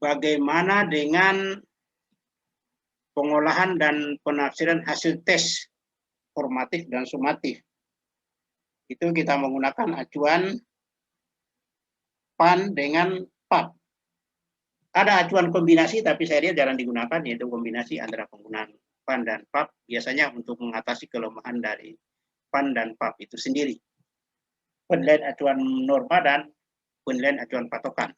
bagaimana dengan pengolahan dan penafsiran hasil tes formatif dan sumatif. Itu kita menggunakan acuan PAN dengan PAP. Ada acuan kombinasi, tapi saya lihat jarang digunakan, yaitu kombinasi antara penggunaan PAN dan PAP, biasanya untuk mengatasi kelemahan dari PAN dan PAP itu sendiri. Penilaian acuan norma dan penilaian acuan patokan.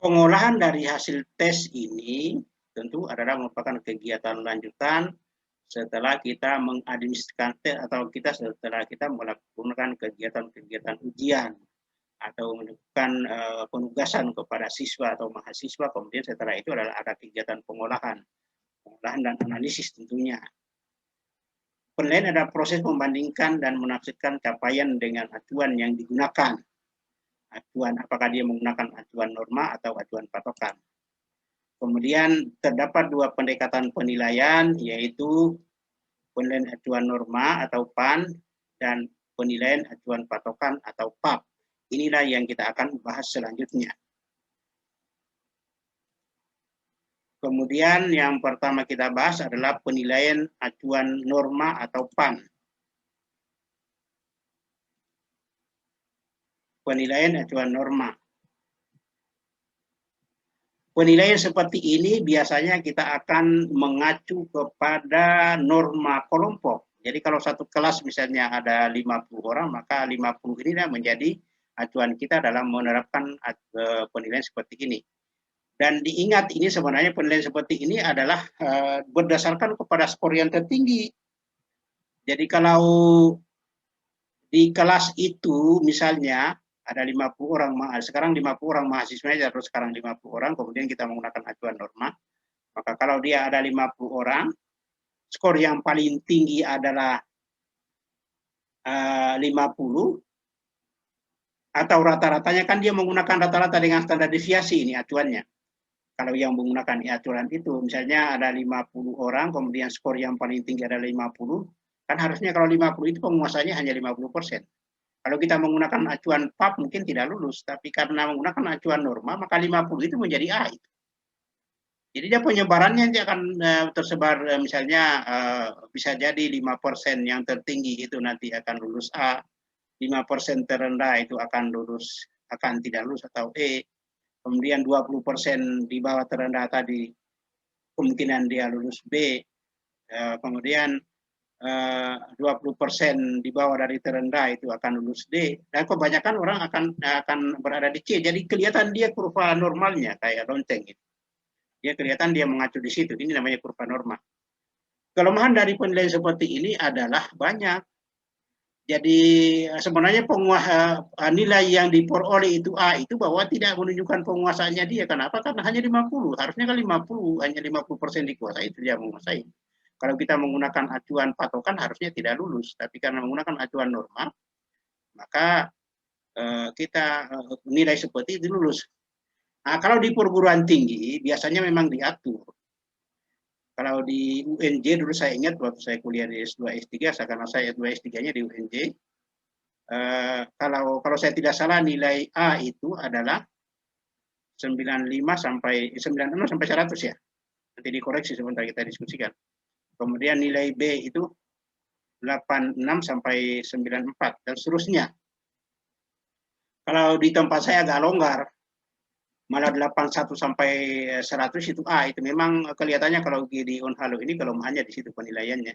Pengolahan dari hasil tes ini tentu adalah merupakan kegiatan lanjutan setelah kita mengadministrasikan atau setelah kita melakukan kegiatan-kegiatan ujian atau melakukan penugasan kepada siswa atau mahasiswa, kemudian setelah itu adalah ada kegiatan pengolahan dan analisis tentunya. Penilaian adalah proses membandingkan dan menafsirkan capaian dengan acuan yang digunakan. Acuan, apakah dia menggunakan acuan norma atau acuan patokan. Kemudian terdapat dua pendekatan penilaian, yaitu penilaian acuan norma atau PAN dan penilaian acuan patokan atau PAP. Inilah yang kita akan bahas selanjutnya. Kemudian yang pertama kita bahas adalah penilaian acuan norma atau PAN. Penilaian acuan norma. Penilaian seperti ini biasanya kita akan mengacu kepada norma kelompok. Jadi kalau satu kelas misalnya ada 50 orang, maka 50 ini menjadi acuan kita dalam menerapkan penilaian seperti ini. Dan diingat, ini sebenarnya penilaian seperti ini adalah berdasarkan kepada skor yang tertinggi. Jadi kalau di kelas itu misalnya ada 50 orang, sekarang 50 orang mahasiswanya, terus sekarang 50 orang, kemudian kita menggunakan acuan norma, maka kalau dia ada 50 orang, skor yang paling tinggi adalah 50, atau rata-ratanya kan dia menggunakan rata-rata dengan standar deviasi ini acuannya. Kalau yang menggunakan acuan itu, misalnya ada 50 orang, kemudian skor yang paling tinggi adalah 50, kan harusnya kalau 50 itu penguasanya hanya 50%. Kalau kita menggunakan acuan PAP mungkin tidak lulus, tapi karena menggunakan acuan norma, maka 50 itu menjadi A. Jadi dia penyebarannya dia akan tersebar, misalnya bisa jadi 5% yang tertinggi itu nanti akan lulus A, 5% terendah itu akan tidak lulus atau E, kemudian 20% di bawah terendah tadi kemungkinan dia lulus B, kemudian 20% di bawah dari terendah itu akan lulus D, dan kebanyakan orang akan berada di C. Jadi kelihatan dia kurva normalnya kayak lonceng gitu. Dia kelihatan dia mengacu di situ. Ini namanya kurva normal. Kelemahan dari penilaian seperti ini adalah banyak. Jadi sebenarnya nilai yang diperoleh itu A itu bahwa tidak menunjukkan penguasaannya dia. Kenapa? Karena hanya 50. Harusnya kan 50, hanya 50% dikuasai itu dia menguasai. Kalau kita menggunakan acuan patokan harusnya tidak lulus, tapi karena menggunakan acuan norma, maka kita nilai seperti itu lulus. Nah, kalau di perguruan tinggi biasanya memang diatur. Kalau di UNJ dulu saya ingat waktu saya kuliah di S2 S3, karena saya S2 S3-nya di UNJ, kalau saya tidak salah nilai A itu adalah 95 sampai 96 sampai 100 ya. Nanti dikoreksi sebentar kita diskusikan. Kemudian nilai B itu 86 sampai 94 dan seterusnya. Kalau di tempat saya agak longgar, malah 81 sampai 100 itu A, itu memang kelihatannya kalau di Unhalo ini kelemahannya di situ penilaiannya.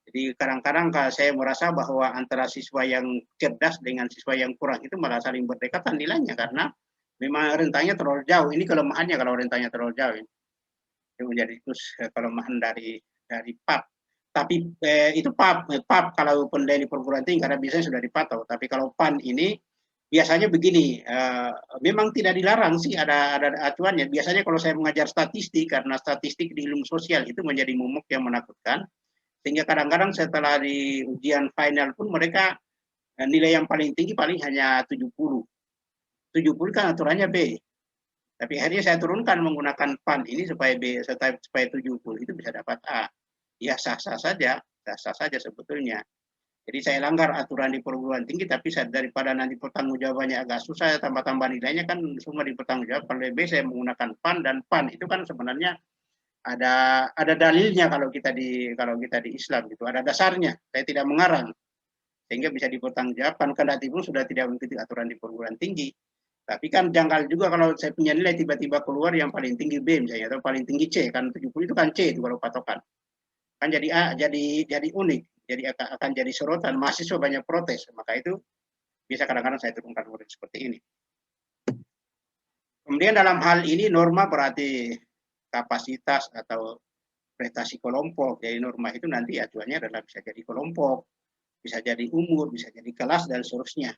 Jadi kadang-kadang saya merasa bahwa antara siswa yang cerdas dengan siswa yang kurang itu malah saling berdekatan nilainya karena memang rentangnya terlalu jauh. Ini kelemahannya kalau rentangnya terlalu jauh. Itu menjadi kelemahan dari PAP. Tapi itu PAP kalau penilaian di perguruan tinggi karena biasanya sudah dipantau. Tapi kalau PAN ini biasanya begini, memang tidak dilarang sih ada acuannya. Biasanya kalau saya mengajar statistik, karena statistik di ilmu sosial itu menjadi momok yang menakutkan, sehingga kadang-kadang setelah di ujian final pun mereka nilai yang paling tinggi paling hanya 70. 70 kan aturannya B. Tapi akhirnya saya turunkan menggunakan PAN ini supaya 70 itu bisa dapat A. Ya sah-sah saja sebetulnya. Jadi saya langgar aturan di perguruan tinggi, tapi daripada nanti pertanggungjawabannya agak susah, tambah-tambah nilainya kan semua dipertanggungjawabkan. Lebih saya menggunakan PAN, dan PAN itu kan sebenarnya ada dalilnya kalau kita di Islam itu ada dasarnya. Saya tidak mengarang sehingga bisa dipertanggungjawabkan. Kendati pun sudah tidak mengikuti aturan di perguruan tinggi. Tapi kan janggal juga kalau saya punya nilai tiba-tiba keluar yang paling tinggi B misalnya, atau paling tinggi C, kan 70 itu kan C itu kalau patokan. Kan jadi jadi unik, jadi akan jadi sorotan, mahasiswa banyak protes. Maka itu bisa kadang-kadang saya turunkan murid seperti ini. Kemudian dalam hal ini norma berarti kapasitas atau prestasi kelompok. Jadi norma itu nanti acuannya adalah bisa jadi kelompok, bisa jadi umur, bisa jadi kelas, dan seterusnya.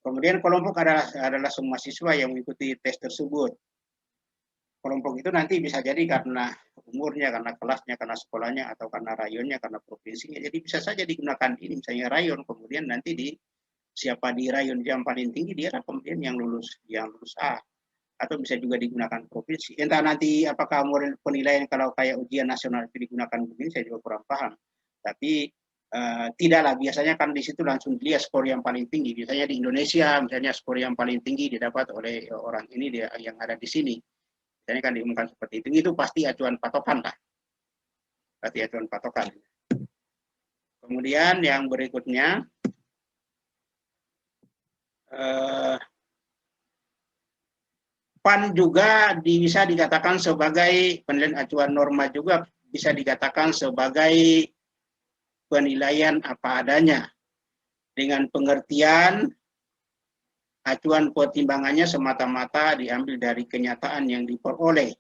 Kemudian kelompok adalah semua siswa yang mengikuti tes tersebut. Kelompok itu nanti bisa jadi karena umurnya, karena kelasnya, karena sekolahnya, atau karena rayonnya, karena provinsinya. Jadi bisa saja digunakan ini, misalnya rayon, kemudian nanti siapa di rayon yang paling tinggi, dia kemudian yang lulus A. Atau bisa juga digunakan provinsi. Entah nanti apakah model penilaian kalau kayak ujian nasional itu digunakan begini, saya juga kurang paham. Tapi tidaklah, biasanya kan di situ langsung dilihat skor yang paling tinggi. Biasanya di Indonesia, misalnya skor yang paling tinggi didapat oleh orang ini yang ada di sini. Misalnya kan diumumkan seperti itu pasti acuan patokan lah. Pasti acuan patokan. Kemudian yang berikutnya, PAN juga bisa dikatakan sebagai penilaian acuan norma, juga bisa dikatakan sebagai penilaian apa adanya, dengan pengertian acuan pertimbangannya semata-mata diambil dari kenyataan yang diperoleh,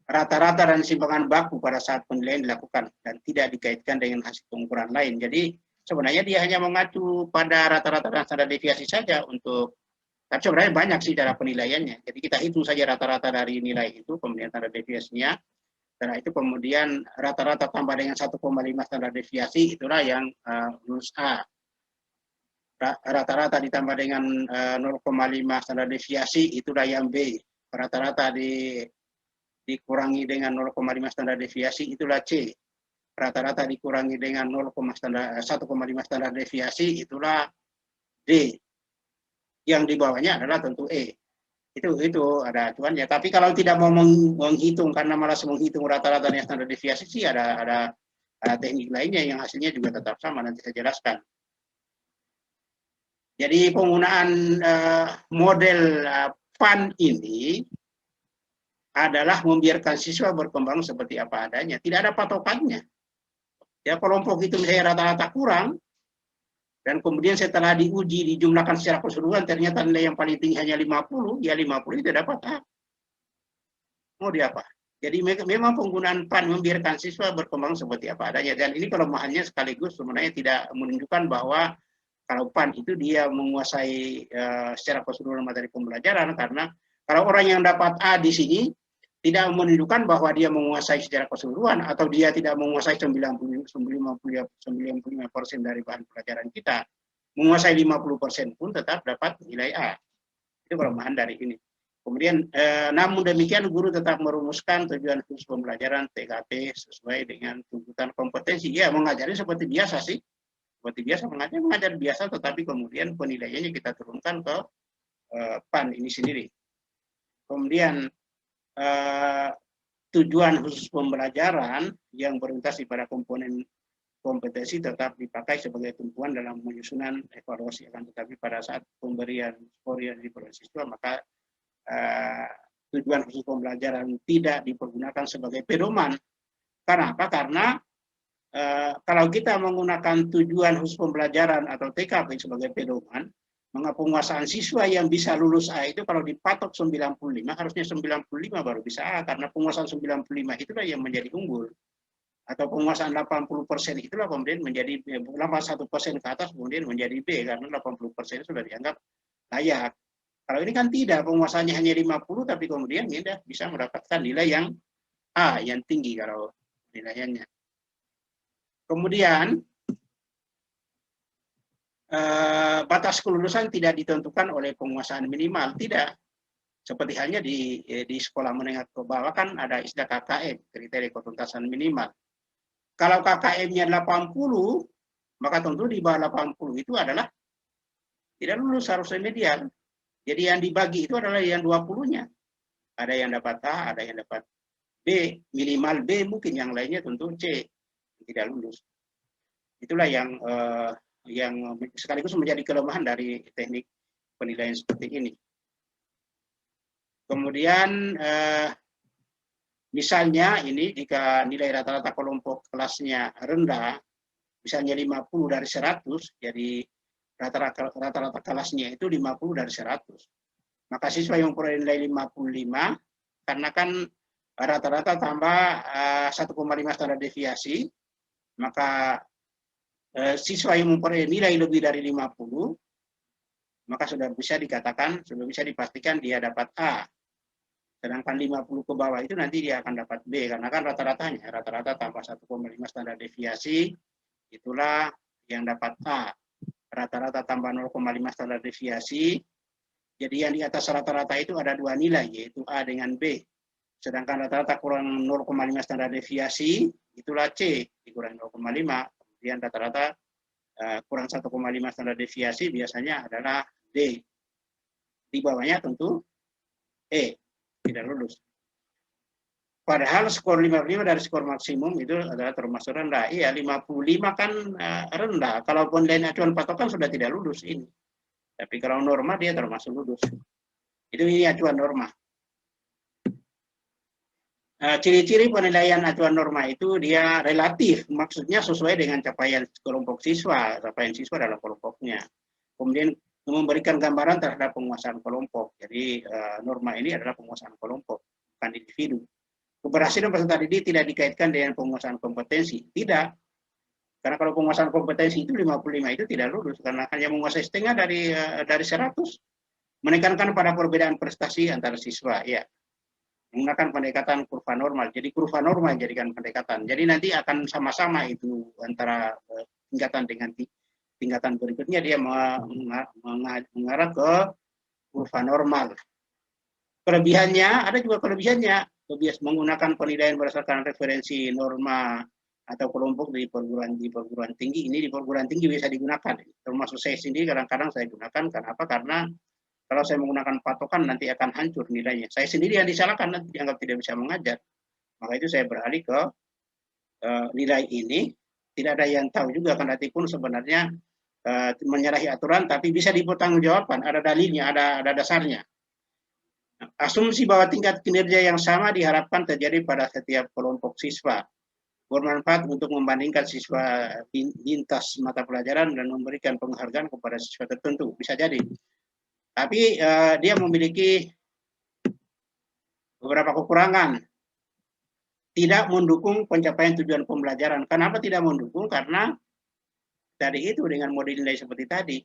rata-rata dan simpangan baku pada saat penilaian dilakukan, dan tidak dikaitkan dengan hasil pengukuran lain. Jadi sebenarnya dia hanya mengacu pada rata-rata dan standar deviasi saja untuk, tapi sebenarnya banyak sih cara penilaiannya. Jadi kita hitung saja rata-rata dari nilai itu, kemudian standar deviasinya. Setelah itu kemudian rata-rata tambah dengan 1,5 standar deviasi, itulah yang lulus A. Rata-rata ditambah dengan 0,5 standar deviasi, itulah yang B. Rata-rata dikurangi dengan 0,5 standar deviasi, itulah C. Rata-rata dikurangi dengan 1,5 standar deviasi, itulah D. Yang di bawahnya adalah tentu E. Itu ada acuannya. Tapi kalau tidak mau menghitung karena malas menghitung rata-rata dan standar deviasi, sih ada teknik lainnya yang hasilnya juga tetap sama, nanti saya jelaskan. Jadi penggunaan model PAN ini adalah membiarkan siswa berkembang seperti apa adanya, tidak ada patokannya. Ya, kelompok itu misalnya rata-rata kurang, dan kemudian setelah diuji, dijumlahkan secara keseluruhan, ternyata nilai yang paling tinggi hanya 50, ya 50 itu dapat A. Mau di apa? Jadi memang penggunaan PAN membiarkan siswa berkembang seperti apa adanya. Dan ini kelemahannya sekaligus sebenarnya tidak menunjukkan bahwa kalau PAN itu dia menguasai secara keseluruhan materi pembelajaran, karena kalau orang yang dapat A di sini tidak menunjukkan bahwa dia menguasai secara keseluruhan, atau dia tidak menguasai 95% dari bahan pelajaran kita. Menguasai 50% pun tetap dapat nilai A. Itu kelemahan dari ini. Kemudian, namun demikian guru tetap merumuskan tujuan khusus pembelajaran TKP sesuai dengan tuntutan kompetensi. Ya, mengajari seperti biasa sih. Seperti biasa mengajar biasa, tetapi kemudian penilaiannya kita turunkan ke PAN ini sendiri. Kemudian tujuan khusus pembelajaran yang berorientasi pada komponen kompetensi tetap dipakai sebagai tumpuan dalam penyusunan evaluasi, akan tetapi pada saat pemberian skor yang diperoleh siswa, maka tujuan khusus pembelajaran tidak dipergunakan sebagai pedoman. Karena apa? Karena kalau kita menggunakan tujuan khusus pembelajaran atau TKP sebagai pedoman, maka penguasaan siswa yang bisa lulus A itu kalau dipatok 95, harusnya 95 baru bisa A, karena penguasaan 95 itulah yang menjadi unggul. Atau penguasaan 80% itulah kemudian menjadi 81% ke atas kemudian menjadi B, karena 80% sudah dianggap layak. Kalau ini kan tidak, penguasaannya hanya 50, tapi kemudian dia bisa mendapatkan nilai yang A, yang tinggi kalau nilainya. Kemudian, batas kelulusan tidak ditentukan oleh penguasaan minimal, tidak. Seperti halnya di sekolah menengah ke bawah kan ada istilah KKM, kriteria ketuntasan minimal. Kalau KKM-nya 80, maka tentu di bawah 80 itu adalah tidak lulus, harus remedial. Jadi yang dibagi itu adalah yang 20-nya. Ada yang dapat A, ada yang dapat B, minimal B, mungkin yang lainnya tentu C, tidak lulus. Itulah yang sekaligus menjadi kelemahan dari teknik penilaian seperti ini. Kemudian misalnya ini jika nilai rata-rata kelompok kelasnya rendah, misalnya 50 dari 100, jadi rata-rata kelasnya itu 50 dari 100. Maka siswa yang memperoleh nilai 55, karena kan rata-rata tambah 1,5 standar deviasi, maka siswa yang memperoleh nilai lebih dari 50, maka sudah bisa dikatakan, sudah bisa dipastikan dia dapat A. Sedangkan 50 ke bawah itu nanti dia akan dapat B, karena kan rata-ratanya, rata-rata tambah 1,5 standar deviasi, itulah yang dapat A. Rata-rata tambah 0,5 standar deviasi, jadi yang di atas rata-rata itu ada dua nilai, yaitu A dengan B. Sedangkan rata-rata kurang 0,5 standar deviasi, itulah C, dikurangi 0,5. Kemudian rata-rata kurang 1,5 standar deviasi biasanya adalah D. Di bawahnya tentu E, tidak lulus. Padahal skor 55 dari skor maksimum itu adalah termasuk rendah. Iya, 55 kan rendah. Kalaupun lain acuan patokan sudah tidak lulus ini. Tapi kalau norma dia termasuk lulus. Itu ini acuan norma. Ciri-ciri penilaian acuan norma itu dia relatif, maksudnya sesuai dengan capaian kelompok siswa. Capaian siswa adalah kelompoknya. Kemudian memberikan gambaran terhadap penguasaan kelompok. Jadi norma ini adalah penguasaan kelompok, bukan individu. Keberhasilan peserta didik tidak dikaitkan dengan penguasaan kompetensi. Tidak. Karena kalau penguasaan kompetensi itu 55 itu tidak lulus, karena hanya menguasai setengah dari 100. Menekankan pada perbedaan prestasi antara siswa, ya. Menggunakan pendekatan kurva normal. Jadi kurva normal jadikan pendekatan. Jadi nanti akan sama-sama itu antara tingkatan dengan tingkatan berikutnya dia mengarah ke kurva normal. Kelebihannya, ada juga kelebihannya. Menggunakan penilaian berdasarkan referensi norma atau kelompok di perguruan tinggi. Ini di perguruan tinggi bisa digunakan. Termasuk saya sendiri kadang-kadang saya gunakan. Kenapa? Karena kalau saya menggunakan patokan nanti akan hancur nilainya. Saya sendiri yang disalahkan, nanti dianggap tidak bisa mengajar. Maka itu saya beralih ke nilai ini. Tidak ada yang tahu juga, kendati pun sebenarnya menyalahi aturan, tapi bisa dipertanggungjawabkan. Ada dalilnya, ada dasarnya. Asumsi bahwa tingkat kinerja yang sama diharapkan terjadi pada setiap kelompok siswa. Bermanfaat untuk membandingkan siswa lintas mata pelajaran dan memberikan penghargaan kepada siswa tertentu. Bisa jadi. Tapi dia memiliki beberapa kekurangan. Tidak mendukung pencapaian tujuan pembelajaran. Kenapa tidak mendukung? Karena tadi itu dengan model nilai seperti tadi.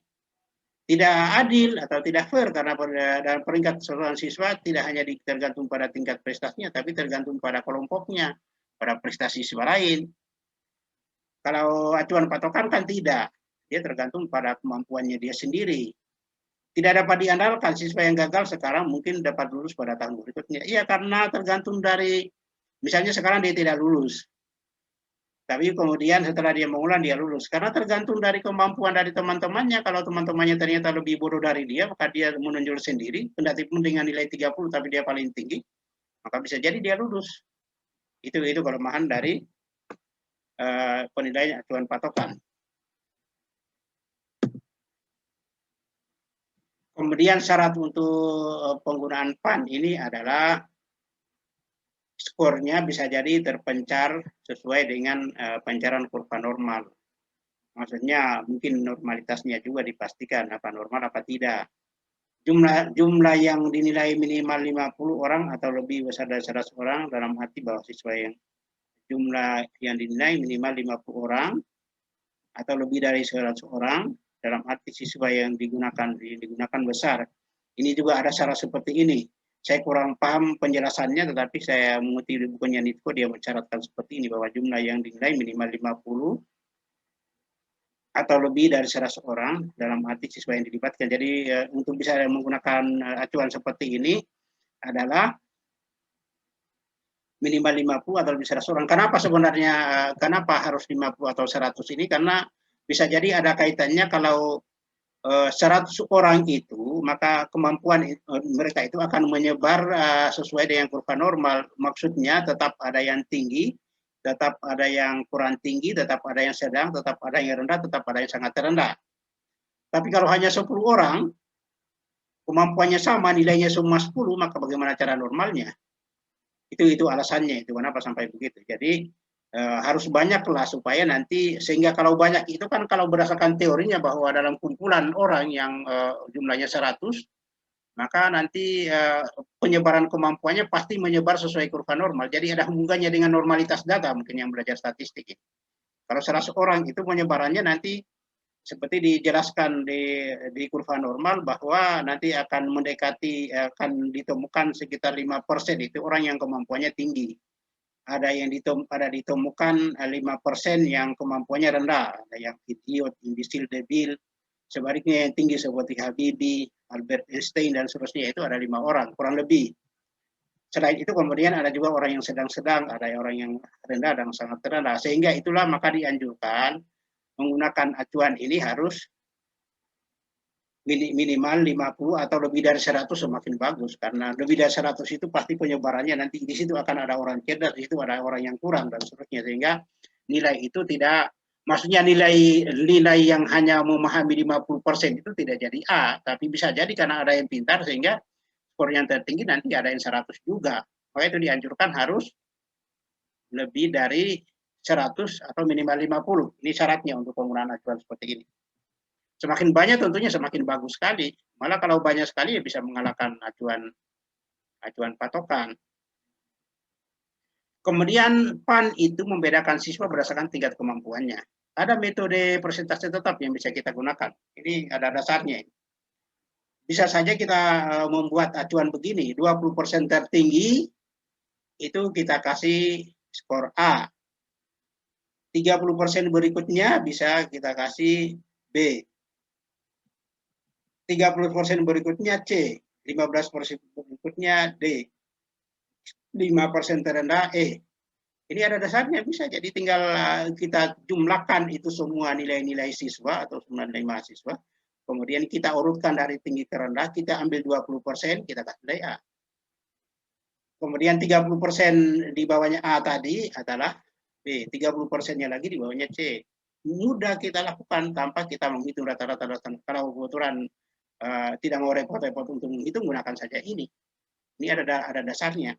Tidak adil atau tidak fair, karena dalam peringkat seorang siswa tidak hanya tergantung pada tingkat prestasinya, tapi tergantung pada kelompoknya, pada prestasi siswa lain. Kalau acuan patokan kan tidak, dia tergantung pada kemampuannya dia sendiri. Tidak dapat diandalkan siswa yang gagal sekarang mungkin dapat lulus pada tahun berikutnya. Iya, karena tergantung dari, misalnya sekarang dia tidak lulus, tapi kemudian setelah dia mengulang dia lulus. Karena tergantung dari kemampuan dari teman-temannya. Kalau teman-temannya ternyata lebih bodoh dari dia, maka dia menonjol sendiri. Kendati pun dengan nilai 30 tapi dia paling tinggi, maka bisa jadi dia lulus. Itu kelemahan dari penilaian acuan patokan. Kemudian syarat untuk penggunaan PAN ini adalah skornya bisa jadi terpencar sesuai dengan pencaran kurva normal. Maksudnya mungkin normalitasnya juga dipastikan apa normal apa tidak. Jumlah yang dinilai minimal 50 orang atau lebih besar dari 100 orang, dalam arti bahwa siswa yang jumlah yang dinilai minimal 50 orang atau lebih dari 100 orang, dalam arti siswa yang digunakan besar. Ini juga ada syarat seperti ini. Saya kurang paham penjelasannya, tetapi saya mengutip di bukunya Nitko, dia mencatatkan seperti ini, bahwa jumlah yang dinilai minimal 50 atau lebih dari 100 orang, dalam arti siswa yang dilibatkan. Jadi untuk bisa menggunakan acuan seperti ini adalah minimal 50 atau lebih 100 orang. Kenapa sebenarnya, kenapa harus 50 atau 100 ini? Karena Bisa jadi ada kaitannya kalau 100 orang itu, maka kemampuan mereka itu akan menyebar sesuai dengan kurva normal. Maksudnya tetap ada yang tinggi, tetap ada yang kurang tinggi, tetap ada yang sedang, tetap ada yang rendah, tetap ada yang sangat rendah. Tapi kalau hanya 10 orang, kemampuannya sama, nilainya semua 10, maka bagaimana cara normalnya? Itu alasannya, itu kenapa sampai begitu. Jadi harus banyaklah supaya nanti, sehingga kalau banyak itu kan kalau berdasarkan teorinya bahwa dalam kumpulan orang yang jumlahnya 100, maka nanti penyebaran kemampuannya pasti menyebar sesuai kurva normal. Jadi ada hubungannya dengan normalitas data mungkin yang belajar statistik. Kalau 100 orang itu penyebarannya nanti seperti dijelaskan di kurva normal bahwa nanti akan mendekati, akan ditemukan sekitar 5% itu orang yang kemampuannya tinggi. Ada yang ditemukan 5% yang kemampuannya rendah, ada yang idiot, imbisil, debil. Sebaliknya yang tinggi seperti Habibie, Albert Einstein dan seterusnya itu ada 5 orang kurang lebih. Selain itu kemudian ada juga orang yang sedang-sedang, ada orang yang rendah dan sangat rendah. Sehingga itulah maka dianjurkan menggunakan acuan ini harus minimal 50 atau lebih dari 100 semakin bagus, karena lebih dari 100 itu pasti penyebarannya nanti di situ akan ada orang cerdas, di situ ada orang yang kurang dan seterusnya, sehingga nilai itu tidak, maksudnya nilai yang hanya memahami 50% itu tidak jadi A, tapi bisa jadi karena ada yang pintar sehingga skor yang tertinggi nanti ada yang 100 juga. Maka itu dianjurkan harus lebih dari 100 atau minimal 50. Ini syaratnya untuk penggunaan acuan seperti ini. Semakin banyak tentunya semakin bagus sekali. Malah kalau banyak sekali ya bisa mengalahkan acuan patokan. Kemudian PAN itu membedakan siswa berdasarkan tingkat kemampuannya. Ada metode persentase tetap yang bisa kita gunakan. Ini ada dasarnya. Bisa saja kita membuat acuan begini, 20% tertinggi itu kita kasih skor A. 30% berikutnya bisa kita kasih B. 30% berikutnya C, 15% berikutnya D, 5% terendah E. Ini ada dasarnya, bisa jadi tinggal kita jumlahkan itu semua nilai-nilai siswa atau semua nilai mahasiswa, kemudian kita urutkan dari tinggi ke rendah, kita ambil 20%, kita kasih nilai A. Kemudian 30% di bawahnya A tadi adalah B, 30%-nya lagi di bawahnya C. Mudah kita lakukan tanpa kita menghitung rata-rata. Kalau kebetulan tidak mau repot-repot untuk menghitung, gunakan saja ini. Ini ada dasarnya.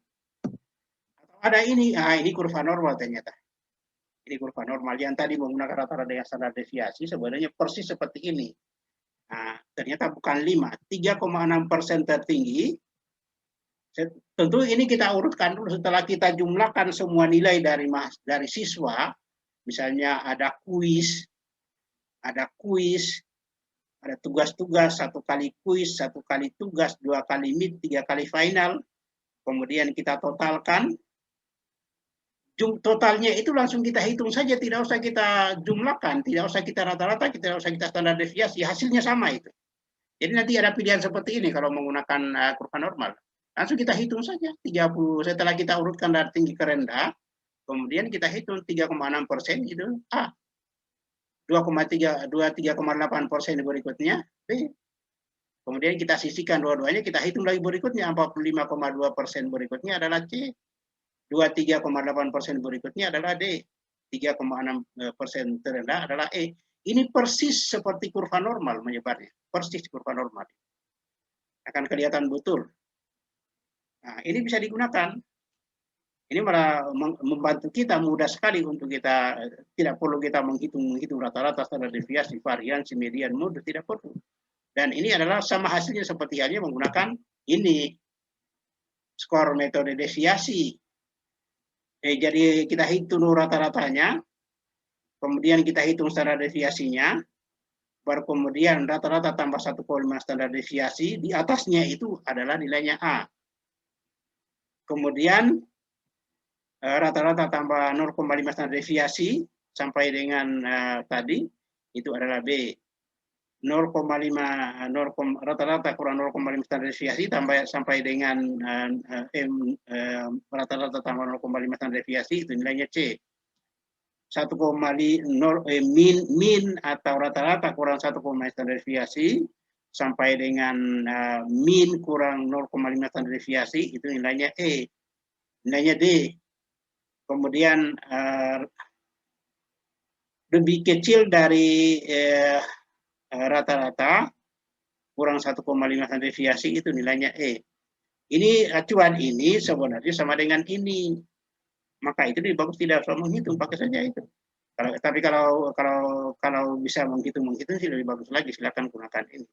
Atau ada ini kurva normal ternyata. Ini kurva normal yang tadi menggunakan rata-rata dengan standar deviasi sebenarnya persis seperti ini. Nah, ternyata bukan 5, 3,6% tertinggi. Tentu ini kita urutkan dulu setelah kita jumlahkan semua nilai dari siswa. Misalnya ada kuis, ada tugas-tugas, 1 kali kuis, 1 kali tugas, 2 kali mid, 3 kali final. Kemudian kita totalkan. Totalnya itu langsung kita hitung saja, tidak usah kita jumlahkan, tidak usah kita rata-rata, tidak usah kita standar deviasi, hasilnya sama itu. Jadi nanti ada pilihan seperti ini kalau menggunakan kurva normal. Langsung kita hitung saja, 30, setelah kita urutkan dari tinggi ke rendah, kemudian kita hitung 3,6% itu A. 23,8% berikutnya B. Kemudian kita sisihkan dua-duanya, kita hitung lagi berikutnya, 45,2% berikutnya adalah C. 23,8% berikutnya adalah D. 3,6% terendah adalah E. Ini persis seperti kurva normal menyebarnya. Persis kurva normal. Akan kelihatan betul. Nah, ini bisa digunakan. Ini malah membantu kita mudah sekali untuk kita, tidak perlu kita menghitung rata-rata, standar deviasi, variansi, median, mode, tidak perlu. Dan ini adalah sama hasilnya seperti halnya menggunakan ini, skor metode deviasi. Jadi kita hitung rata-ratanya, kemudian kita hitung standar deviasinya, baru kemudian rata-rata tambah 1,5 standar deviasi, di atasnya itu adalah nilainya A. Kemudian rata-rata tambah 0,5 standar deviasi sampai dengan tadi itu adalah B. 0,5 rata-rata kurang 0,5 standar deviasi sampai dengan rata-rata tambah 0,5 standar deviasi itu nilainya C. min atau rata-rata kurang 1,5 standar deviasi sampai dengan min kurang 0,5 standar deviasi, itu nilainya E. Nilainya D. Kemudian lebih kecil dari rata-rata kurang 1,5 standar deviasi, itu nilainya E. Ini acuan ini sebenarnya sama dengan ini. Maka itu lebih bagus tidak usah menghitung, pakai saja itu. Tapi kalau bisa menghitung sih lebih bagus lagi, silakan gunakan ini.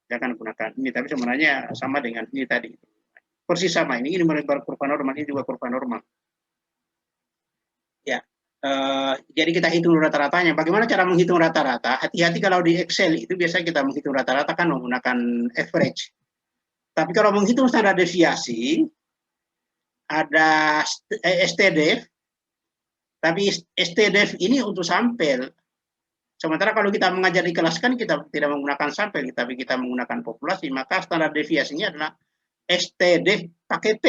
Silakan gunakan ini, tapi sebenarnya sama dengan ini tadi. Persis sama, ini melebar kurva normal, ini juga kurva normal. Ya. Jadi kita hitung rata-ratanya. Bagaimana cara menghitung rata-rata? Hati-hati kalau di Excel itu biasanya kita menghitung rata-rata kan menggunakan average. Tapi kalau menghitung standar deviasi, ada STDEV, tapi STDEV ini untuk sampel. Sementara kalau kita mengajar di kelas kan kita tidak menggunakan sampel, tapi kita menggunakan populasi, maka standar deviasinya adalah STDEV pakai P.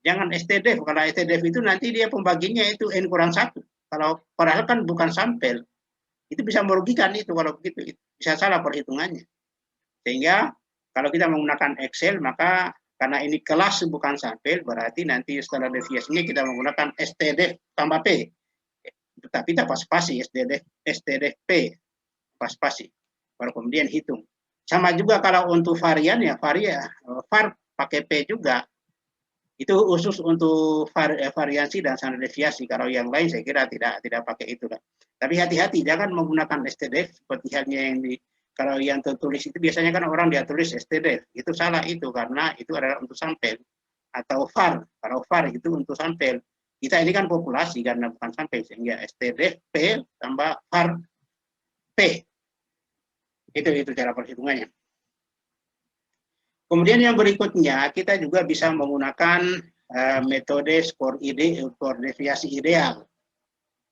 Jangan STDEV, kalau STDEV itu nanti dia pembaginya itu N kurang 1. Kalau padahal kan bukan sampel. Itu bisa merugikan itu kalau begitu, bisa salah perhitungannya. Sehingga kalau kita menggunakan Excel, maka karena ini kelas bukan sampel, berarti nanti standar deviasinya kita menggunakan STDEV tambah P. Tetapi tak pas-pasi STDP pas pasi, baru kemudian hitung. Sama juga kalau untuk varian ya var pakai P juga. Itu khusus untuk variansi dan standar deviasi. Kalau yang lain saya kira tidak pakai itu lah. Tapi hati-hati jangan menggunakan STDEV seperti halnya yang kalau yang tertulis itu biasanya kan orang dia tulis STDEV. Itu salah itu karena itu adalah untuk sampel atau var. Kalau var itu untuk sampel. Kita ini kan populasi karena bukan sampel, sehingga STDEV P tambah var P. Itu cara perhitungannya. Kemudian yang berikutnya, kita juga bisa menggunakan metode skor deviasi ideal.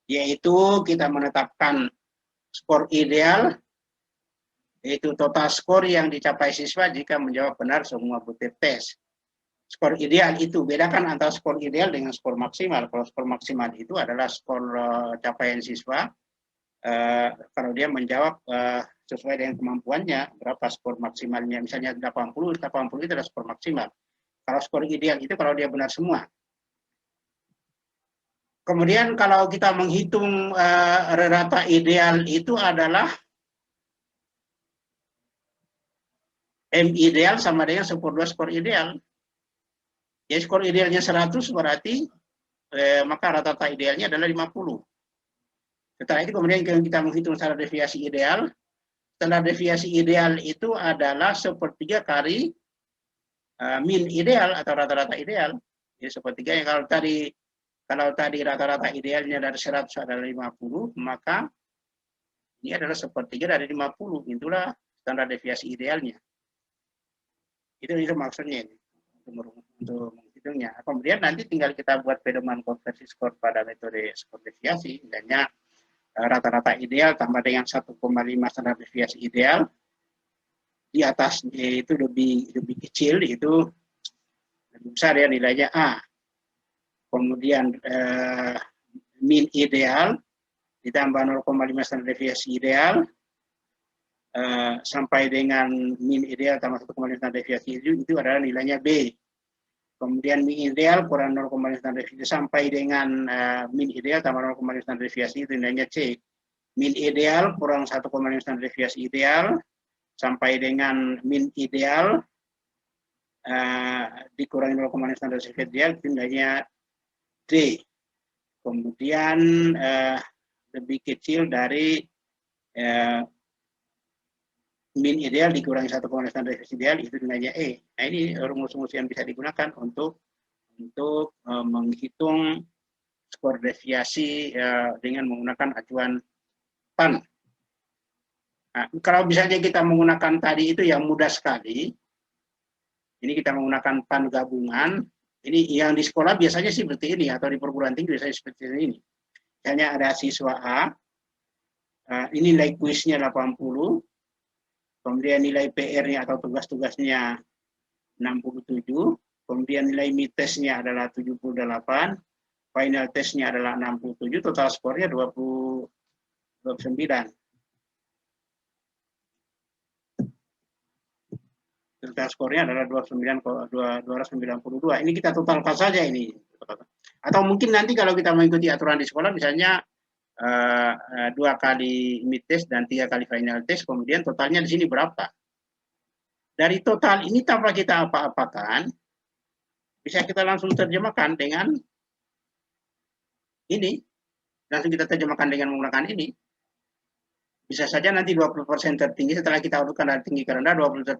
Yaitu kita menetapkan skor ideal, yaitu total skor yang dicapai siswa jika menjawab benar semua butir tes. Skor ideal itu, bedakan antara skor ideal dengan skor maksimal. Kalau skor maksimal itu adalah skor capaian siswa, kalau dia menjawab sesuai dengan kemampuannya, berapa skor maksimalnya, misalnya 80 itu adalah skor maksimal. Kalau skor ideal itu kalau dia benar semua. Kemudian kalau kita menghitung rata ideal itu adalah M ideal sama dengan 1/2 skor ideal. Jadi skor idealnya 100 berarti maka rata-rata idealnya adalah 50. Setelah itu kemudian kita menghitung standar deviasi ideal. Standar deviasi ideal itu adalah 1/3 kali min ideal atau rata-rata ideal. Jadi 1/3 kalau tadi rata-rata idealnya dari 100 adalah 50, maka ini adalah 1/3 dari 50. Itulah standar deviasi idealnya. Itu maksudnya ini. Untuk menghitungnya. Kemudian nanti tinggal kita buat pedoman konversi skor pada metode skor deviasi, misalnya rata-rata ideal tambah dengan 1,5 standar deviasi ideal, di atasnya itu lebih kecil, itu lebih besar ya nilainya A. Kemudian min ideal ditambah 0,5 standar deviasi ideal sampai dengan min ideal tambah 1,5 standar deviasi itu adalah nilainya B. Kemudian min ideal kurang 0,5 standar deviasi sampai dengan min ideal tambah 0,5 standar deviasi itu nilainya C. Min ideal kurang 1,5 standar deviasi ideal sampai dengan min ideal dikurangi 0,5 standar deviasi ideal itu nilainya D. Kemudian lebih kecil dari min ideal dikurangi 1,5 standar deviasi ideal itu nilainya E. Nah ini rumus-rumus yang bisa digunakan untuk menghitung skor deviasi dengan menggunakan acuan PAN. Nah, kalau misalnya kita menggunakan tadi itu yang mudah sekali, ini kita menggunakan PAN gabungan. Ini yang di sekolah biasanya sih seperti ini, atau di perguruan tinggi biasanya seperti ini. Misalnya ada siswa A, ini nilai kuisnya 80, kemudian nilai PR-nya atau tugas-tugasnya 67, kemudian nilai mitesnya adalah 78, final testnya adalah 67, total skornya 29. Total skornya adalah 292. Ini kita totalkan saja ini. Atau mungkin nanti kalau kita mengikuti aturan di sekolah, misalnya 2 kali mid test dan 3 kali final test, kemudian totalnya di sini berapa? Dari total ini tanpa kita apa-apakan, bisa kita langsung terjemahkan dengan ini. Langsung kita terjemahkan dengan menggunakan ini. Bisa saja nanti 20% tertinggi setelah kita urutkan dari tinggi ke rendah, 20%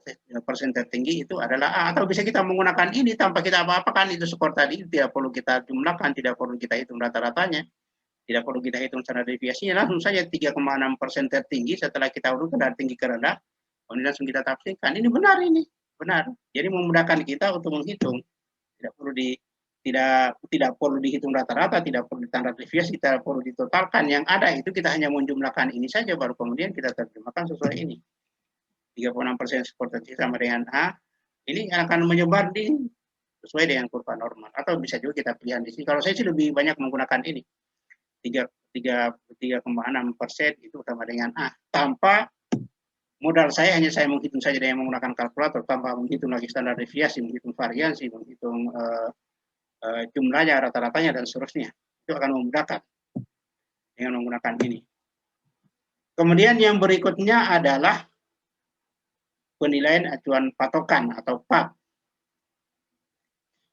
tertinggi itu adalah A. Atau bisa kita menggunakan ini tanpa kita apa-apakan, itu skor tadi, tidak perlu kita jumlahkan, tidak perlu kita hitung rata-ratanya, tidak perlu kita hitung standar deviasinya, langsung saja 3,6% tertinggi setelah kita urutkan dari tinggi ke rendah, kemudian langsung kita tafsirkan. Ini benar ini, benar. Jadi memudahkan kita untuk menghitung, tidak perlu dihitung rata-rata, tidak perlu ditanda deviasi, tidak perlu ditotalkan. Yang ada itu kita hanya menjumlahkan ini saja, baru kemudian kita terjemahkan sesuai ini. 36% skor tertinggi sama dengan A, ini akan menyebar di sesuai dengan kurva normal. Atau bisa juga kita pilihan di sini. Kalau saya sih lebih banyak menggunakan ini. 3,6% itu sama dengan A. Tanpa modal saya, hanya saya menghitung saja dengan menggunakan kalkulator, tanpa menghitung lagi standar deviasi, menghitung variansi, menghitung jumlahnya, rata-ratanya, dan seterusnya. Itu akan memudahkan dengan menggunakan ini. Kemudian yang berikutnya adalah penilaian acuan patokan atau PAP.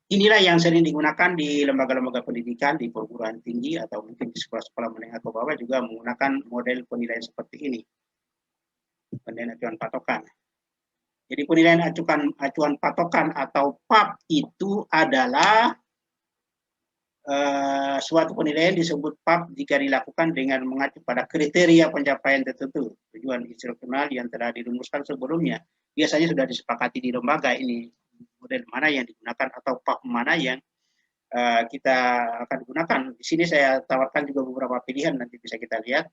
Inilah yang sering digunakan di lembaga-lembaga pendidikan, di perguruan tinggi, atau mungkin di sekolah-sekolah menengah ke bawah juga menggunakan model penilaian seperti ini. Penilaian acuan patokan. Jadi penilaian acuan patokan atau PAP itu adalah suatu penilaian disebut PAP jika dilakukan dengan mengacu pada kriteria pencapaian tertentu, tujuan instruksional yang telah dirumuskan sebelumnya. Biasanya sudah disepakati di lembaga ini, model mana yang digunakan atau PAP mana yang kita akan gunakan. Di sini saya tawarkan juga beberapa pilihan, nanti bisa kita lihat.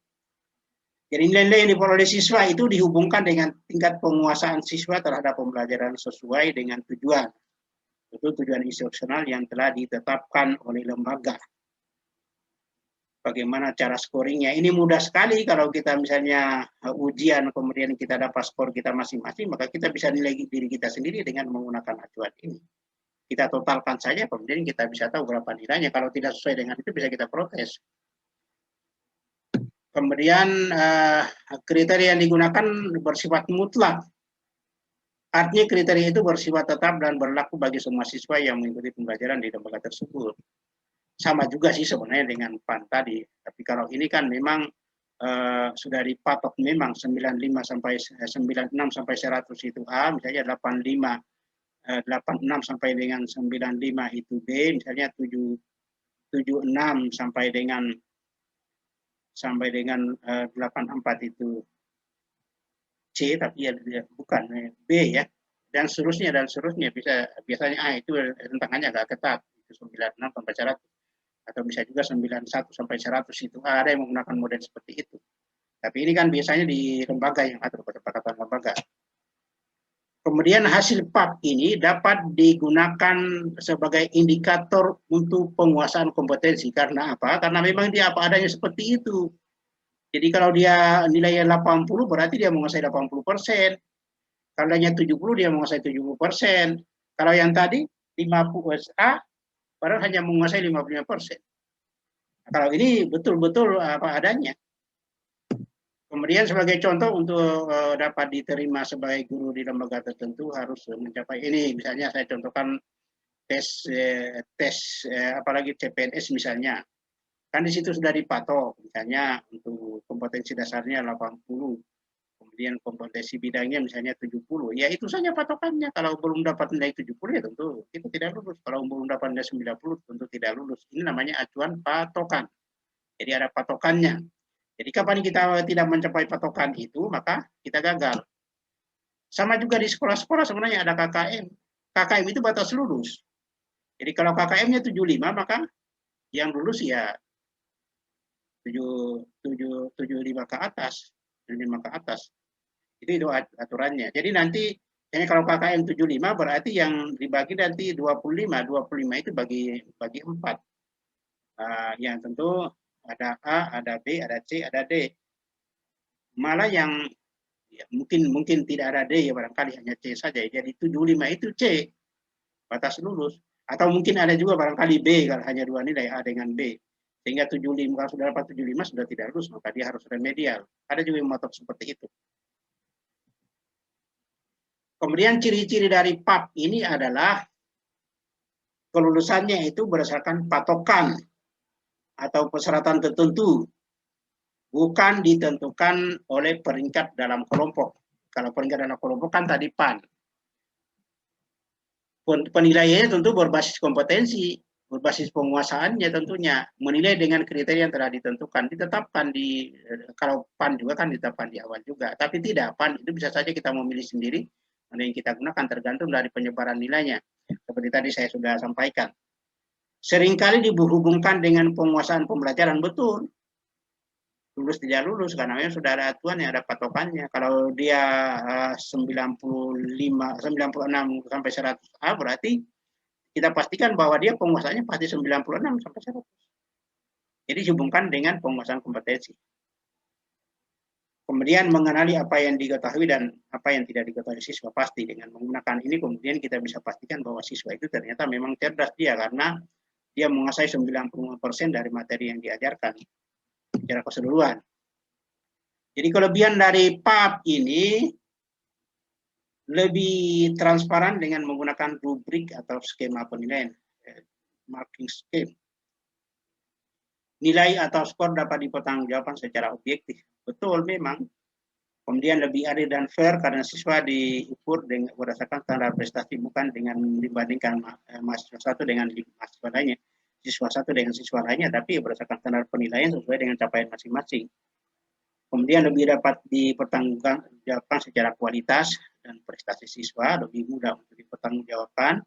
Jadi nilai-nilai yang diperoleh siswa itu dihubungkan dengan tingkat penguasaan siswa terhadap pembelajaran sesuai dengan tujuan. Itu tujuan instruksional yang telah ditetapkan oleh lembaga. Bagaimana cara scoringnya? Ini mudah sekali kalau kita misalnya ujian, kemudian kita dapat skor kita masing-masing, maka kita bisa nilai diri kita sendiri dengan menggunakan acuan ini. Kita totalkan saja, kemudian kita bisa tahu berapa nilainya. Kalau tidak sesuai dengan itu, bisa kita protes. Kemudian kriteria yang digunakan bersifat mutlak. Artinya kriteria itu bersifat tetap dan berlaku bagi semua siswa yang mengikuti pembelajaran di lembaga tersebut. Sama juga sih sebenarnya dengan PAN tadi. Tapi kalau ini kan memang sudah dipatok memang 95 sampai 96 sampai 100 itu A, misalnya 86 sampai dengan 95 itu B, misalnya 76 sampai dengan 84 itu C, tapi ya bukan B ya, dan seterusnya biasanya A itu rentangannya agak ketat, itu 96 sampai 100, atau bisa juga 91 sampai 100 itu ada yang menggunakan model seperti itu. Tapi ini kan biasanya di lembaga yang atur, kesepakatan lembaga. Kemudian hasil PAP ini dapat digunakan sebagai indikator untuk penguasaan kompetensi. Karena apa? Karena memang dia apa adanya seperti itu. Jadi kalau dia nilainya 80 berarti dia menguasai 80%. Kalau nilainya 70 dia menguasai 70%. Kalau yang tadi 50 A padahal hanya menguasai 55%. Kalau ini betul-betul apa adanya. Kemudian sebagai contoh untuk dapat diterima sebagai guru di lembaga tertentu harus mencapai ini. Misalnya saya contohkan tes apalagi CPNS misalnya. Kan di situ sudah dipatok, misalnya untuk kompetensi dasarnya 80, kemudian kompetensi bidangnya misalnya 70. Ya itu saja patokannya. Kalau belum dapat nilai 70 ya tentu itu tidak lulus. Kalau belum dapat nilai 90 tentu tidak lulus. Ini namanya acuan patokan. Jadi ada patokannya. Jadi kapan kita tidak mencapai patokan itu, maka kita gagal. Sama juga di sekolah-sekolah sebenarnya ada KKM. KKM itu batas lulus. Jadi kalau KKM-nya 75, maka yang lulus ya 75 ke atas, 75 ke atas. Itu aturannya. Jadi nanti kalau KKM 75 berarti yang dibagi nanti 25 itu bagi 4. yang tentu ada A, ada B, ada C, ada D. Malah yang ya, mungkin tidak ada D ya barangkali hanya C saja. Jadi 75 itu C batas lulus. Atau mungkin ada juga barangkali B kalau hanya dua nilai A dengan B. Sehingga 75 kalau sudah dapat 75 sudah tidak lulus maka dia harus remedial. Ada juga yang motor seperti itu. Kemudian ciri-ciri dari PAP ini adalah kelulusannya itu berdasarkan patokan atau persyaratan tertentu, bukan ditentukan oleh peringkat dalam kelompok. Kalau peringkat dalam kelompok kan tadi PAN. Penilaiannya tentu berbasis kompetensi, berbasis penguasaannya tentunya, menilai dengan kriteria yang telah ditentukan, ditetapkan di, kalau PAN juga kan ditetapkan di awal juga, tapi tidak, PAN itu bisa saja kita memilih sendiri, mana yang kita gunakan tergantung dari penyebaran nilainya, seperti tadi saya sudah sampaikan. Seringkali dihubungkan dengan penguasaan pembelajaran, betul, lulus tidak lulus karena memang sudah ada aturan yang ada patokannya. Kalau dia 95, 96 sampai 100 A berarti kita pastikan bahwa dia penguasaannya pasti 96 sampai 100. Jadi dihubungkan dengan penguasaan kompetensi. Kemudian mengenali apa yang diketahui dan apa yang tidak diketahui siswa pasti. Dengan menggunakan ini kemudian kita bisa pastikan bahwa siswa itu ternyata memang cerdas dia karena dia menguasai 95% dari materi yang diajarkan secara keseluruhan. Jadi kelebihan dari PAP ini lebih transparan dengan menggunakan rubrik atau skema penilaian, marking scheme. Nilai atau skor dapat dipertanggungjawabkan secara objektif. Betul memang. Kemudian lebih adil dan fair karena siswa diukur dengan berdasarkan standar prestasi, bukan dengan dibandingkan mahasiswa satu dengan mahasiswa lainnya, siswa satu dengan siswa lainnya, tapi berdasarkan standar penilaian sesuai dengan capaian masing-masing. Kemudian lebih dapat dipertanggungjawabkan secara kualitas dan prestasi siswa, lebih mudah untuk dipertanggungjawabkan.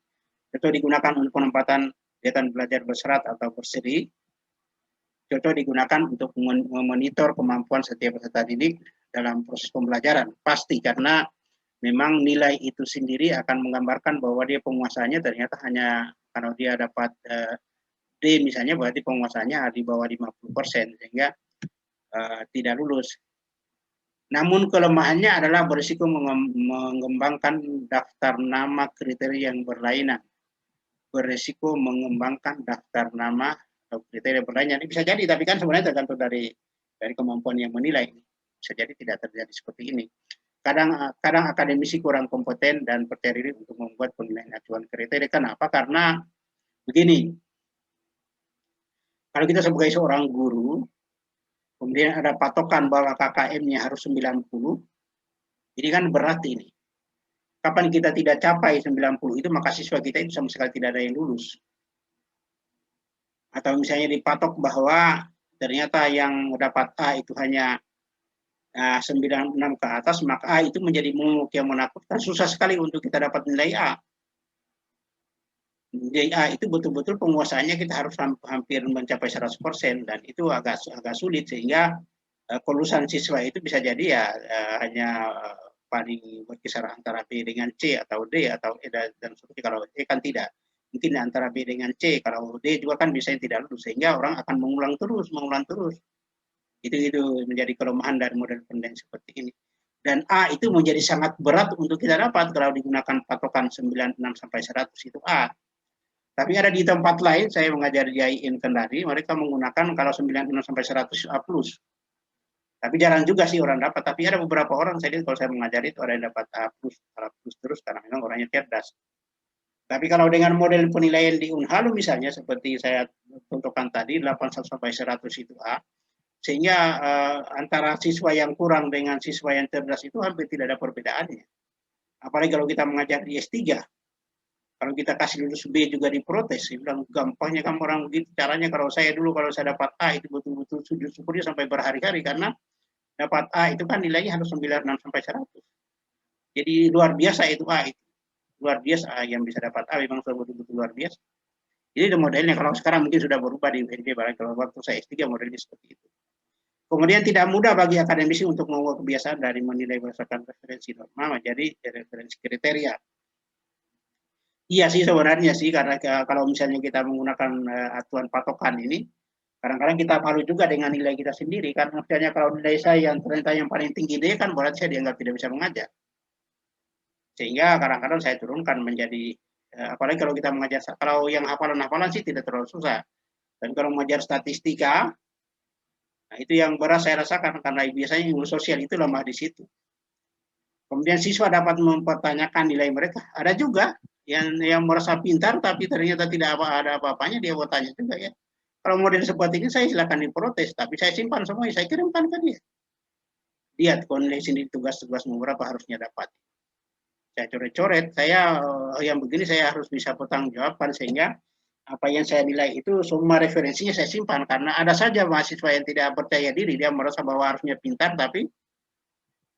Itu digunakan untuk penempatan kegiatan belajar bersyarat atau berseri. Contoh digunakan untuk memonitor kemampuan setiap peserta didik dalam proses pembelajaran. Pasti karena memang nilai itu sendiri akan menggambarkan bahwa dia penguasaannya ternyata hanya kalau dia dapat D misalnya berarti penguasaannya di bawah 50%, sehingga tidak lulus. Namun kelemahannya adalah berisiko mengembangkan daftar nama kriteria yang berlainan. Berisiko mengembangkan daftar nama atau kriteria berlainan. Ini bisa jadi, tapi kan sebenarnya tergantung dari kemampuan yang menilai. Bisa jadi tidak terjadi seperti ini. Kadang akademisi kurang kompeten dan percaya diri untuk membuat penilaian acuan kriteria. Kenapa? Karena begini, kalau kita sebagai seorang guru, kemudian ada patokan bahwa KKM-nya harus 90, ini kan berat ini. Kapan kita tidak capai 90 itu, maka siswa kita itu sama sekali tidak ada yang lulus. Atau misalnya dipatok bahwa ternyata yang dapat A itu hanya 96 ke atas, maka A itu menjadi momok yang menakutkan. Susah sekali untuk kita dapat nilai A. Nilai A itu betul-betul penguasaannya kita harus hampir mencapai 100%, dan itu agak sulit, sehingga kelulusan siswa itu bisa jadi ya hanya paling berkisar antara B dengan C atau D atau E dan seperti kalau E kan tidak. Mungkin antara B dengan C, kalau D juga kan bisa tidak lulus, sehingga orang akan mengulang terus. Itu menjadi kelemahan dari model penilaian seperti ini. Dan A itu menjadi sangat berat untuk kita dapat kalau digunakan patokan 96 sampai 100 itu A. Tapi ada di tempat lain, saya mengajar di IAIN Kendari, mereka menggunakan kalau 96 sampai 100 A+. Tapi jarang juga sih orang dapat, tapi ada beberapa orang saya lihat kalau saya mengajar itu ada yang dapat A+, terus karena memang orangnya cerdas. Tapi kalau dengan model penilaian di Unhalu misalnya, seperti saya contohkan tadi, 81 sampai 100 itu A, sehingga antara siswa yang kurang dengan siswa yang cerdas itu hampir tidak ada perbedaannya. Apalagi kalau kita mengajar di S3, kalau kita kasih lulus B juga diprotes, saya bilang gampangnya kamu orang begitu, caranya kalau saya dulu kalau saya dapat A itu betul-betul sujud syukurnya sampai berhari-hari, karena dapat A itu kan nilainya harus 96 sampai 100. Jadi luar biasa itu A itu. Luar biasa yang bisa dapat A, memang betul-betul luar biasa. Jadi modelnya kalau sekarang mungkin sudah berubah di UNJ, kalau waktu saya S3 modelnya seperti itu. Kemudian tidak mudah bagi akademisi untuk membuat kebiasaan dari menilai berdasarkan referensi norma menjadi referensi kriteria. Iya sih sebenarnya sih, karena kalau misalnya kita menggunakan aturan patokan ini, Kadang-kadang kita malu juga dengan nilai kita sendiri, kan misalnya kalau nilai saya yang ternyata yang paling tinggi D kan berarti saya dianggap tidak bisa mengajar. Sehingga kadang-kadang saya turunkan menjadi, apalagi kalau kita mengajar, kalau yang hafalan-hafalan sih tidak terlalu susah. Dan kalau mengajar statistika, nah itu yang berat saya rasakan karena biasanya ilmu sosial itu lemah di situ. Kemudian siswa dapat mempertanyakan nilai mereka. Ada juga yang merasa pintar tapi ternyata tidak ada apa-apanya, dia bertanya juga ya. Kalau model seperti ini saya silakan diprotes, tapi saya simpan semuanya, saya kirimkan ke dia. Lihat kondisi sendiri tugas-tugas berapa harusnya dapat. Saya coret-coret, saya yang begini saya harus bisa pertanggungjawabkan sehingga apa yang saya nilai itu semua referensinya saya simpan, karena ada saja mahasiswa yang tidak percaya diri, dia merasa bahwa harusnya pintar tapi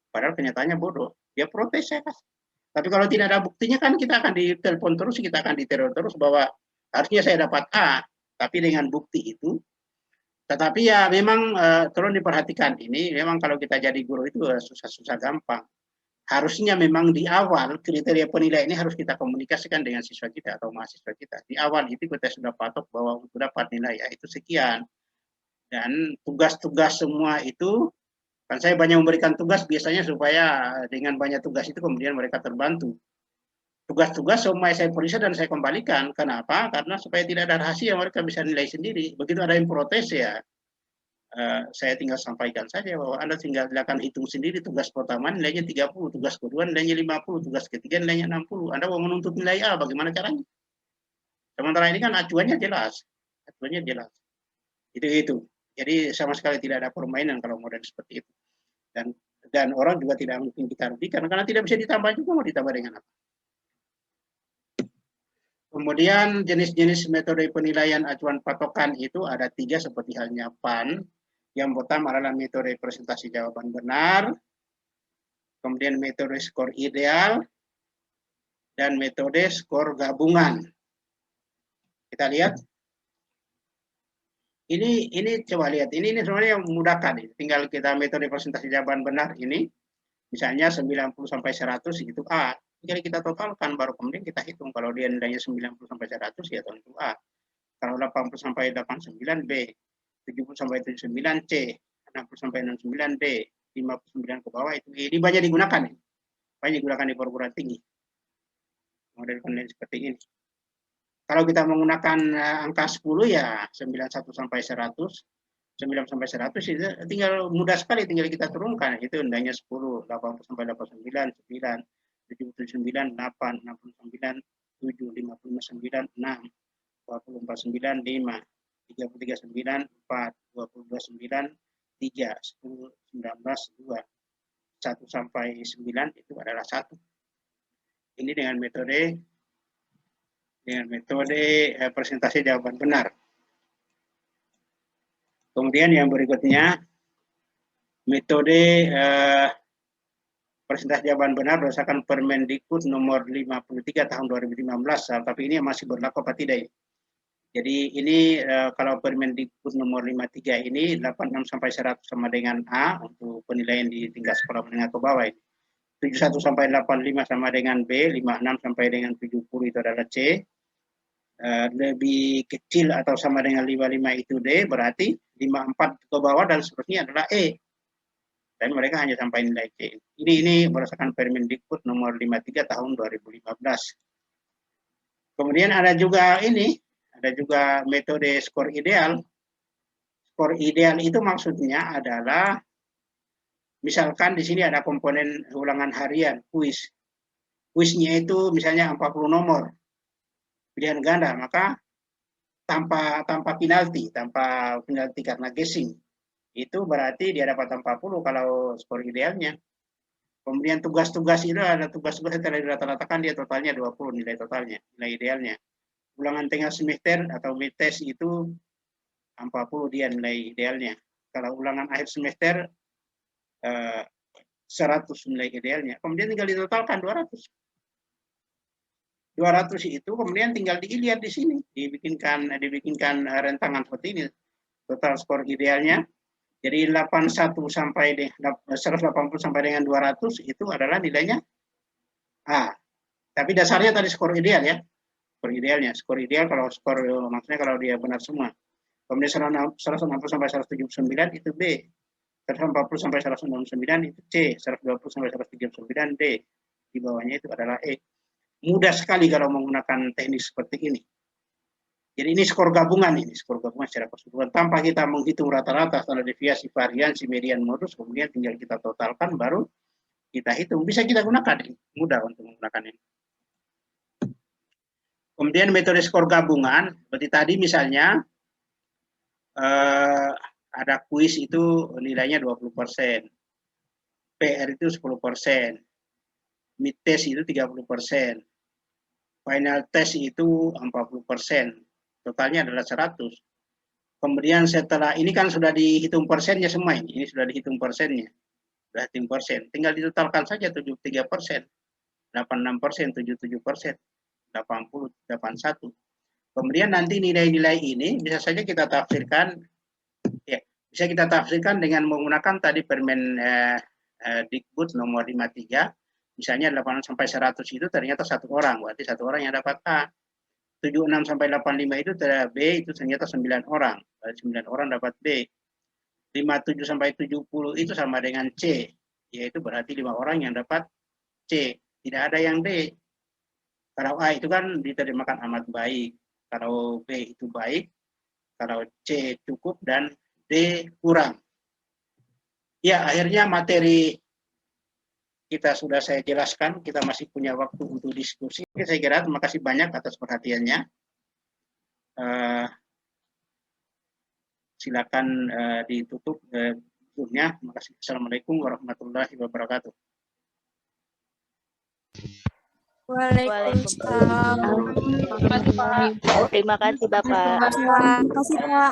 padahal kenyataannya bodoh. Dia protes saya kasih. Tapi kalau tidak ada buktinya kan kita akan ditelepon terus, kita akan diteror terus bahwa harusnya saya dapat A, tapi dengan bukti itu. Tetapi ya memang tolong diperhatikan ini, memang kalau kita jadi guru itu susah-susah gampang. Harusnya memang di awal kriteria penilaian ini harus kita komunikasikan dengan siswa kita atau mahasiswa kita. Di awal itu kita sudah patok bahwa untuk dapat nilai ya itu sekian. Dan tugas-tugas semua itu, kan saya banyak memberikan tugas biasanya supaya dengan banyak tugas itu kemudian mereka terbantu. Tugas-tugas semua saya periksa dan saya kembalikan. Kenapa? Karena supaya tidak ada rahasia, mereka bisa nilai sendiri. Begitu ada yang protes ya, saya tinggal sampaikan saja bahwa Anda tinggal silakan hitung sendiri, tugas pertama nilainya 30, tugas kedua nilainya 50, tugas ketiga nilainya 60. Anda mau menuntut nilai A, bagaimana caranya? Sementara ini kan acuannya jelas. Acuannya jelas. Itu. Jadi sama sekali tidak ada permainan kalau model seperti itu. Dan orang juga tidak mungkin kita rugikan karena tidak bisa ditambah juga, mau ditambah dengan apa? Kemudian jenis-jenis metode penilaian acuan patokan itu ada 3 seperti halnya PAN. Yang pertama adalah metode presentasi jawaban benar, kemudian metode skor ideal, dan metode skor gabungan. Kita lihat. Ini coba lihat, ini sebenarnya memudahkan. Tinggal kita metode presentasi jawaban benar ini, misalnya 90 sampai 100 itu A. Jadi kita totalkan, baru kemudian kita hitung. Kalau dia nilainya 90 sampai 100 ya tentu A. Kalau 80 sampai 89 B, 70 sampai 79 C, 60 sampai 69 D, 59 ke bawah itu. Ini banyak digunakan. Banyak digunakan di perguruan tinggi. Model-model seperti ini. Kalau kita menggunakan angka 10 ya 91 sampai 100, 9 sampai 100 itu tinggal mudah sekali, tinggal kita turunkan. Itu nilainya 10, 80 sampai 89, 9, 79, 8, 69, 7, 59, 6, 24, 9, 5, 33, 9, 4, 22, 9, 3, 10, 19, 2, 1 sampai 9 itu adalah 1. Ini dengan metode presentasi jawaban benar. Kemudian yang berikutnya metode presentasi jawaban benar berdasarkan Permendikbud nomor 53 tahun 2015, tapi ini masih berlaku apa tidak? Jadi ini kalau Permendikbud nomor 53 ini 86 sampai 100 sama dengan A untuk penilaian di tingkat sekolah menengah ke bawah. 71 sampai 85 sama dengan B, 56 sampai dengan 70 itu adalah C. Lebih kecil atau sama dengan 55 itu D, berarti 54 ke bawah dan seterusnya adalah E. Dan mereka hanya sampai nilai C. Ini berdasarkan Permendikbud nomor 53 tahun 2015. Kemudian ada juga metode skor ideal. Skor ideal itu maksudnya adalah misalkan di sini ada komponen ulangan harian, kuis. Kuisnya itu misalnya 40 nomor. Pilihan ganda, maka tanpa penalti karena guessing. Itu berarti dia dapat 40 kalau skor idealnya. Kemudian tugas-tugas itu ada tugas-tugas yang telah dirata-ratakan, dia totalnya 20 nilai totalnya, nilai idealnya. Ulangan tengah semester atau midtest itu 40 dia nilai idealnya. Kalau ulangan akhir semester 100 nilai idealnya. Kemudian tinggal ditotalkan 200. 200 itu kemudian tinggal dilihat di sini, dibikinkan rentangan seperti ini. Total skor idealnya. Jadi 180 sampai dengan 200 itu adalah nilainya A. Tapi dasarnya tadi skor ideal ya. Skor idealnya, skor ideal kalau skor maksudnya kalau dia benar semua. Kemudian 160 sampai 179 itu B. 140 sampai 169 itu C. 120 sampai 139 D. Di bawahnya itu adalah E. Mudah sekali kalau menggunakan teknik seperti ini. Jadi ini skor gabungan secara keseluruhan tanpa kita menghitung rata-rata, standar deviasi, variansi, median, modus, kemudian tinggal kita totalkan baru kita hitung. Bisa kita gunakan, mudah untuk menggunakan ini. Kemudian metode skor gabungan, seperti tadi misalnya ada kuis itu nilainya 20%, PR itu 10%, mid test itu 30%, final test itu 40%, totalnya adalah 100. Kemudian setelah ini kan sudah dihitung persennya semua ini sudah dihitung persennya, sudah hitung persen, tinggal ditotalkan saja 73%, 86%, 77%, 80, 81. Kemudian nanti nilai-nilai ini bisa saja kita tafsirkan, ya, bisa kita tafsirkan dengan menggunakan tadi permen Dikbud nomor 53, misalnya 86 sampai 100 itu ternyata satu orang, berarti satu orang yang dapat A. 76 sampai 85 itu B, itu ternyata 9 orang, berarti 9 orang dapat B. 57 sampai 70 itu sama dengan C, yaitu berarti 5 orang yang dapat C, tidak ada yang D. Kalau A itu kan diterjemahkan amat baik, kalau B itu baik, kalau C cukup, dan D kurang. Ya, akhirnya materi kita sudah saya jelaskan, kita masih punya waktu untuk diskusi. Saya kira terima kasih banyak atas perhatiannya. Silakan ditutup Zoom-nya. Terima kasih. Assalamualaikum warahmatullahi wabarakatuh. Waalaikumsalam. Terima kasih Bapak. Terima kasih Pak.